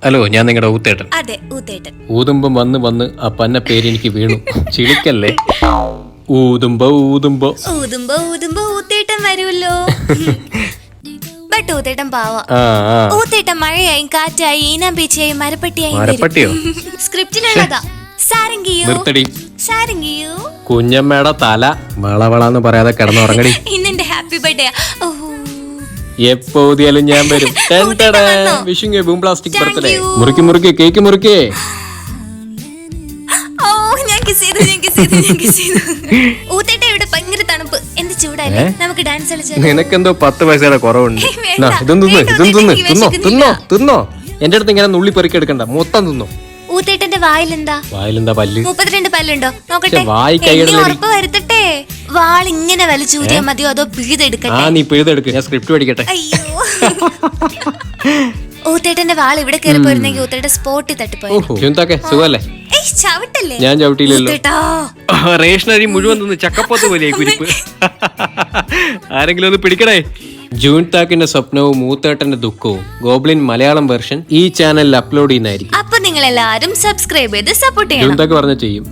Hello, ഞാൻ നിങ്ങളുടെ ഊത്തേട്ടൻ. അതെ, ഊത്തേട്ടൻ. ഊതുമ്പം വന്ന് വന്ന് ആ പന്ന പേര് എനിക്ക് വീണു. ചിളിക്കല്ലേ. ഊതുമ്പോ ഊതുമ്പോ ഊതുമ്പോ ഊതുമ്പോ ഊത്തേട്ടൻ വരുമല്ലോ. ബട്ട് ഊത്തേട്ടൻ പാവം. ഊത്തേട്ടൻ മഴയായി, കാറ്റായി, ഈനാം പീച്ചയായി, മരപ്പട്ടിയോ? സ്ക്രിപ്റ്റിലുള്ളതാ. നിർത്തടി. സാരംഗിയോ കുഞ്ഞമ്മയുടെ തല വളവളാന്ന് പറയാതെ കിടന്നുറങ്ങടി. ഇന്നെന്റെ ഹാപ്പി ബർത്ത്ഡേ. എപ്പോ ഊതിയാലും ഞാൻ വരും. Wishing A boom plastic birthday. മുറുക്കി മുറുക്കി കേക്ക് മുറുക്കേ. ഊത്തേട്ട ഇവിടെ ഭയങ്കര തണുപ്പ്. എന്ത് ചൂടല്ലേ. നമുക്ക് ഡാൻസ് കളിച്ചാലോ? നിനക്കെന്തോ 10 പൈസയുടെ കുറവുണ്ട്. തിന്നോ. എന്റെ അടുത്ത് ഇങ്ങനെ നുള്ളി പെറുക്കി എടുക്കണ്ട, മൊത്തം തിന്നോ. ഊത്തേട്ടന്റെ വായിലെന്താ പല്ല്? 32 പല്ലുണ്ടോ? നോക്കട്ടെ. ഉറപ്പ് വരുത്തട്ടെ. വാൾ ഇങ്ങനെ വലിച്ചൂരിയാ മതിയോ അതോ പിഴുതെടുക്കട്ടെ? നീ പിഴുതെടുക്ക്, ഞാൻ സ്ക്രിപ്റ്റ് പഠിക്കട്ടെ. അയ്യോ, ഊത്തേട്ടന്റെ വാൾ ഇവിടെ കയറി പോയിരുന്നെങ്കിൽ ഊത്തേട്ട സ്പോട്ടിൽ തട്ടിപ്പോയി. സുഖല്ലേ? ചവിട്ടല്ലേ? ഞാൻ ചവിട്ടിയില്ലല്ലോ. റേഷനരി മുഴുവൻ നിന്ന് ചക്കപ്പത്ത് പോലെയായി കുരിപ്പ്. ആരെങ്കിലും ഒന്ന് പിടിക്കണേ. ജൂൺ താക്കിന്റെ സ്വപ്നവും മൂത്തേട്ടന്റെ ദുഃഖവും ഗോബ്ലിൻ മലയാളം വെർഷൻ ഈ ചാനലിൽ അപ്ലോഡ് ചെയ്യുന്നതായിരിക്കും. അപ്പൊ നിങ്ങൾ എല്ലാരും സബ്സ്ക്രൈബ് ചെയ്ത് സപ്പോർട്ട് ചെയ്യണം. ജൂൺ താക്ക് പറഞ്ഞ ചെയ്യും.